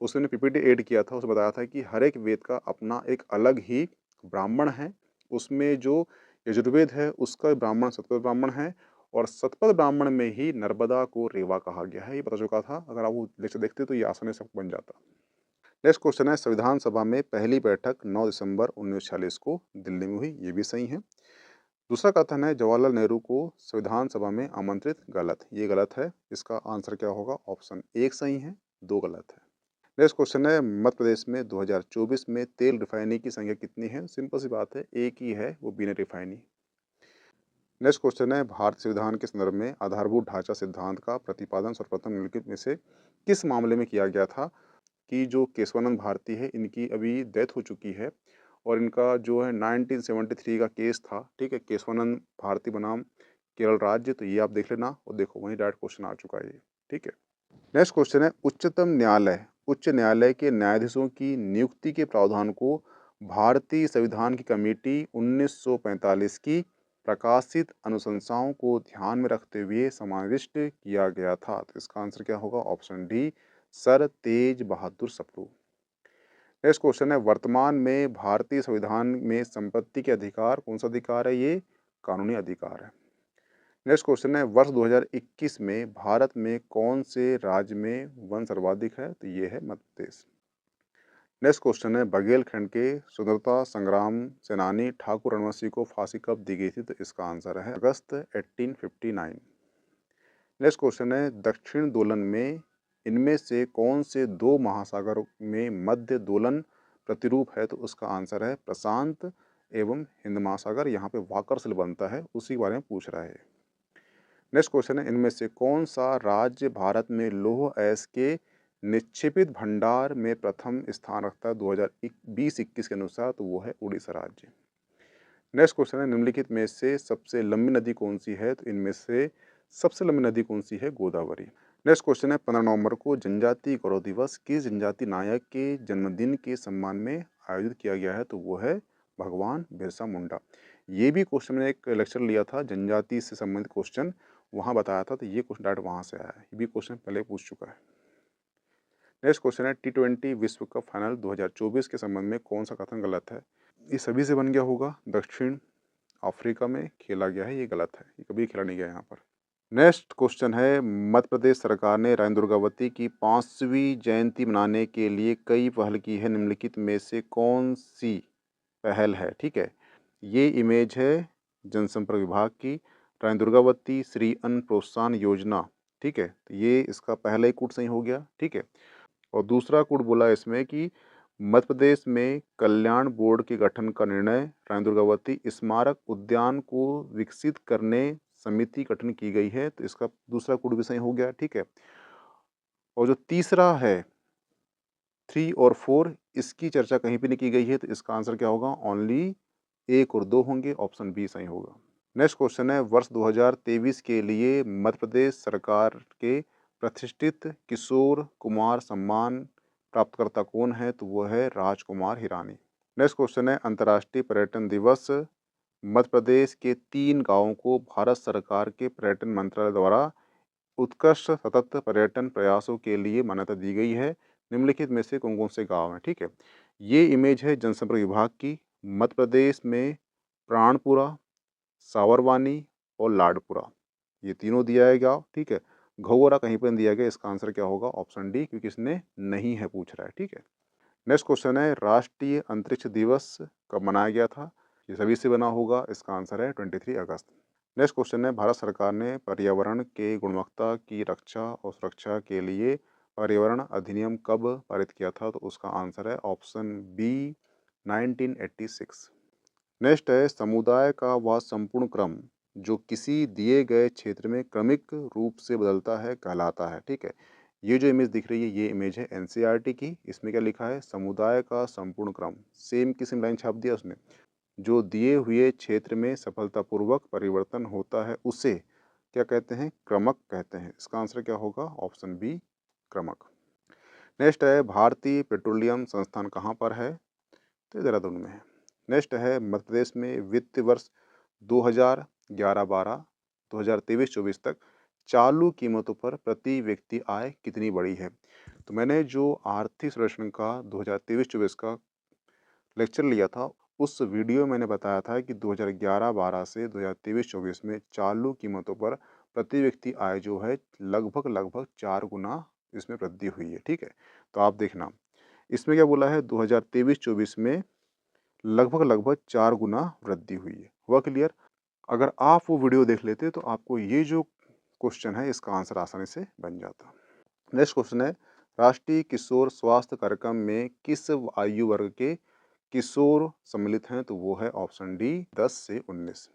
उसमें पीपीटी ऐड किया था, उसमें बताया था कि हर एक वेद का अपना एक अलग ही ब्राह्मण है। उसमें जो यजुर्वेद है उसका ब्राह्मण शतपथ ब्राह्मण है, और शतपथ ब्राह्मण में ही नर्मदा को रेवा कहा गया है, ये पता चुका था। अगर आप वो लेक्चर देखते तो ये आसानी से बन जाता। नेक्स्ट क्वेश्चन है, संविधान सभा में पहली बैठक 9 दिसंबर 1946 को दिल्ली में हुई, ये भी सही है। दूसरा कथन है, जवाहरलाल नेहरू को संविधान सभा में आमंत्रित, गलत, ये गलत है। इसका आंसर क्या होगा? ऑप्शन एक सही है, दो गलत है। नेक्स्ट क्वेश्चन है, मध्य प्रदेश में 2024 में तेल रिफाइनरी की संख्या कितनी है? सिंपल सी बात है, एक ही है, वो बिना रिफाइनरी। नेक्स्ट क्वेश्चन है, भारतीय संविधान के संदर्भ में आधारभूत ढांचा सिद्धांत का प्रतिपादन सर्वप्रथम निम्नलिखित में से किस मामले में किया गया था? कि जो केशवानंद भारती है, इनकी अभी डेथ हो चुकी है, और इनका जो है 1973 का केस था। ठीक है, केशवानंद भारती बनाम केरल राज्य, तो ये आप देख लेना, और देखो वहीं डायरेक्ट क्वेश्चन आ चुका है ये। ठीक है, नेक्स्ट क्वेश्चन है, उच्चतम न्यायालय उच्च न्यायालय के न्यायाधीशों की नियुक्ति के प्रावधान को भारतीय संविधान की कमेटी 1945 की प्रकाशित अनुशंसाओं को ध्यान में रखते हुए समाविष्ट किया गया था, तो इसका आंसर क्या होगा? ऑप्शन डी, सर तेज बहादुर सप्रू। नेक्स्ट क्वेश्चन है, वर्तमान में भारतीय संविधान में संपत्ति के अधिकार कौन सा अधिकार है? ये कानूनी अधिकार है। नेक्स्ट क्वेश्चन है, वर्ष 2021 में भारत में कौन से राज्य में वन सर्वाधिक है? तो ये है मध्य प्रदेश। नेक्स्ट क्वेश्चन है, बघेलखंड के स्वतंत्रता संग्राम सेनानी ठाकुर रणवंत सिंह को फांसी कब दी गई थी? तो इसका आंसर है अगस्त 1859। नेक्स्ट क्वेश्चन है, दक्षिण दोलन में इनमें से कौन से दो महासागर में मध्य दोलन प्रतिरूप है? तो उसका आंसर है प्रशांत एवं हिंद महासागर। यहाँ पे वाकरसिल बनता है, उसी के बारे में पूछ रहा है। नेक्स्ट क्वेश्चन है, इनमें से कौन सा राज्य भारत में लौह अयस्क के निक्षेपित भंडार में प्रथम स्थान रखता है 2020-21 के अनुसार? तो वो है उड़ीसा राज्य। नेक्स्ट क्वेश्चन है, निम्नलिखित में से सबसे लंबी नदी कौन सी है? तो इनमें से सबसे लंबी नदी कौन सी है? गोदावरी। नेक्स्ट क्वेश्चन है, 15 नवंबर को जनजातीय गौरव दिवस किस जनजातीय नायक के जन्मदिन के सम्मान में आयोजित किया गया है? तो वो है भगवान बिरसा मुंडा। ये भी क्वेश्चन मैंने एक लेक्चर लिया था जनजाति से संबंधित क्वेश्चन, वहाँ बताया था, तो ये क्वेश्चन डायरेक्ट वहाँ से आया है, ये भी क्वेश्चन पहले पूछ चुका है। नेक्स्ट क्वेश्चन है, T20 विश्व कप फाइनल 2024 के संबंध में कौन सा कथन गलत है? ये सभी से बन गया होगा, दक्षिण अफ्रीका में खेला गया है, ये गलत है, ये कभी खेला नहीं गया यहाँ पर। नेक्स्ट क्वेश्चन है, मध्य प्रदेश सरकार ने रानी दुर्गावती की 5वीं जयंती मनाने के लिए कई पहल की है, निम्नलिखित में से कौन सी पहल है? ठीक है, ये इमेज है जनसंपर्क विभाग की, रानी दुर्गावती श्री अन्न प्रोत्साहन योजना। ठीक है, तो ये इसका पहला ही कूट सही हो गया। ठीक है, और दूसरा कूट बोला इसमें कि मध्य प्रदेश में कल्याण बोर्ड के गठन का निर्णय, रानी दुर्गावती स्मारक उद्यान को विकसित करने समिति गठन की गई है, तो इसका दूसरा कूट भी सही हो गया। ठीक है, और जो तीसरा है 3 और 4, इसकी चर्चा कहीं भी नहीं की गई है, तो इसका आंसर क्या होगा? ओनली 1 और 2 होंगे, ऑप्शन बी सही होगा। नेक्स्ट क्वेश्चन है, वर्ष 2023 के लिए मध्य प्रदेश सरकार के प्रतिष्ठित किशोर कुमार सम्मान प्राप्तकर्ता कौन है? तो वो है राजकुमार हिरानी। नेक्स्ट क्वेश्चन है, अंतर्राष्ट्रीय पर्यटन दिवस मध्य प्रदेश के 3 गांवों को भारत सरकार के पर्यटन मंत्रालय द्वारा उत्कृष्ट सतत पर्यटन प्रयासों के लिए मान्यता दी गई है, निम्नलिखित में से कौन कौन से गाँव हैं? ठीक है, ये इमेज है जनसंपर्क विभाग की। मध्य प्रदेश में प्राणपुरा, सावरवानी और लाडपुरा, ये तीनों दिया है गाँव। ठीक है, घोगरा कहीं पर नहीं दिया गया, इसका आंसर क्या होगा? ऑप्शन डी, क्योंकि इसने नहीं है पूछ रहा है। ठीक है, नेक्स्ट क्वेश्चन है, राष्ट्रीय अंतरिक्ष दिवस कब मनाया गया था? ये सभी से बना होगा, इसका आंसर है 23 अगस्त। नेक्स्ट क्वेश्चन है, भारत सरकार ने पर्यावरण के गुणवत्ता की रक्षा और सुरक्षा के लिए पर्यावरण अधिनियम कब पारित किया था? तो उसका आंसर है ऑप्शन बी 1986। नेक्स्ट है, समुदाय का वह संपूर्ण क्रम जो किसी दिए गए क्षेत्र में क्रमिक रूप से बदलता है कहलाता है। ठीक है, ये जो इमेज दिख रही है ये इमेज है एनसीईआरटी की। इसमें क्या लिखा है? समुदाय का संपूर्ण क्रम, सेम की सेम लाइन छाप दिया उसने। जो दिए हुए क्षेत्र में सफलतापूर्वक परिवर्तन होता है उसे क्या कहते हैं? क्रमक कहते हैं। इसका आंसर क्या होगा? Option B क्रमक। नेक्स्ट है, भारतीय पेट्रोलियम संस्थान कहाँ पर है? तो ये देहरादून में है। नेक्स्ट है, मध्य प्रदेश में वित्त वर्ष 2011-12, 2023-24 तक चालू कीमतों पर प्रति व्यक्ति आय कितनी बढ़ी है? तो मैंने जो आर्थिक सर्वेक्षण का 2023-24 का लेक्चर लिया था, उस वीडियो में मैंने बताया था कि 2011-12 से 2023-24 में चालू कीमतों पर प्रति व्यक्ति आय जो है लगभग 4 गुना इसमें वृद्धि हुई है। ठीक है, तो आप देखना इसमें क्या बोला है, 2023-24 में लगभग 4 गुना वृद्धि हुई है। हुआ क्लियर? अगर आप वो वीडियो देख लेते तो आपको ये जो क्वेश्चन है इसका आंसर आसानी से बन जाता। नेक्स्ट क्वेश्चन है, राष्ट्रीय किशोर स्वास्थ्य कार्यक्रम में किस आयु वर्ग के किशोर सम्मिलित हैं? तो वो है ऑप्शन डी 10 से 19।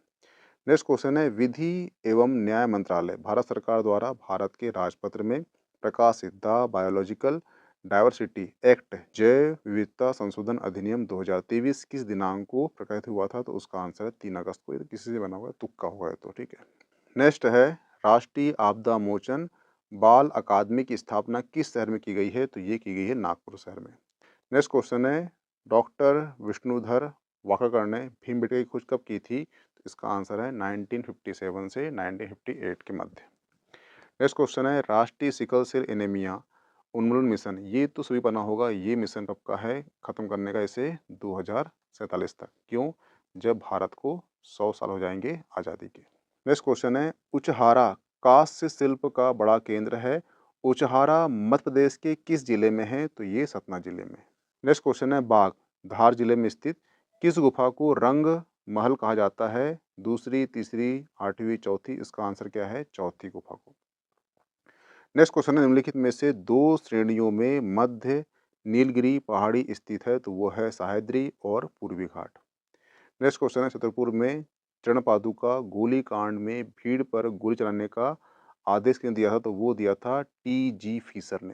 नेक्स्ट क्वेश्चन है, विधि एवं न्याय मंत्रालय भारत सरकार द्वारा भारत के राजपत्र में प्रकाशित द बायोलॉजिकल डाइवर्सिटी एक्ट जैव विविधता संशोधन अधिनियम 2023 किस दिनांक को प्रकाशित हुआ था? तो उसका आंसर है 3 अगस्त को। ये तो किसी से बना हुआ है, तुक्का हुआ है तो। ठीक है, नेक्स्ट है, राष्ट्रीय आपदा मोचन बाल अकादमी की स्थापना किस शहर में की गई है? तो ये की गई है नागपुर शहर में। नेक्स्ट क्वेश्चन है, डॉक्टर विष्णुधर वाकाकर ने भीमबेटका की खोज कब की थी? तो इसका आंसर है 1957 से 1958 के मध्य। नेक्स्ट क्वेश्चन है, राष्ट्रीय सिकल सेल एनीमिया उन्मूलन मिशन, ये तो सभी पता होगा, ये मिशन कब का है खत्म करने का? इसे 2047 तक। क्यों? जब भारत को 100 साल हो जाएंगे आज़ादी के। नेक्स्ट क्वेश्चन है, उचहारा कांस्य शिल्प का बड़ा केंद्र है। उचहारा मध्य प्रदेश के किस जिले में है? तो ये सतना जिले में। नेक्स्ट क्वेश्चन है, बाघ धार जिले में स्थित किस गुफा को रंग महल कहा जाता है? दूसरी, तीसरी, आठवीं, चौथी? इसका आंसर क्या है? चौथी गुफा को। नेक्स्ट क्वेश्चन है, निम्नलिखित में से 2 श्रेणियों में मध्य नीलगिरी पहाड़ी स्थित है? तो वो है सह्याद्री और पूर्वी घाट। नेक्स्ट क्वेश्चन है, छतरपुर में चरण पादुका गोलीकांड में भीड़ पर गोली चलाने का आदेश किसने दिया था? तो वो दिया था टी.जी. फीसर ने।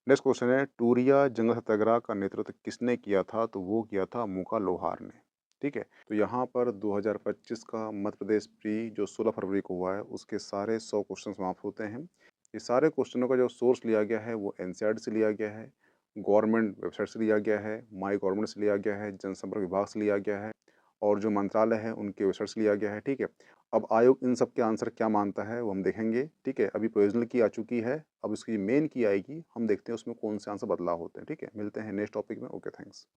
नेक्स्ट क्वेश्चन है, टूरिया जंगल सत्याग्रह का नेतृत्व किसने किया था? तो वो किया था मूका लोहार ने। ठीक है, तो यहाँ पर 2025 का मध्य प्रदेश प्री जो 16 फरवरी को हुआ है उसके सारे 100 क्वेश्चन समाप्त होते हैं। ये सारे क्वेश्चनों का जो सोर्स लिया गया है वो एनसीईआरटी से लिया गया है, गवर्नमेंट वेबसाइट से लिया गया है, माई गवर्नमेंट से लिया गया है, जनसंपर्क विभाग से लिया गया है और जो मंत्रालय है उनके वेबसाइट से लिया गया है। ठीक है, अब आयोग इन सब के आंसर क्या मानता है वो हम देखेंगे। ठीक है, अभी प्रोविजनल की आ चुकी है, अब इसकी मेन की आएगी, हम देखते हैं उसमें कौन से आंसर बदलाव होते हैं। ठीक है, मिलते हैं नेक्स्ट टॉपिक में। Okay, thanks.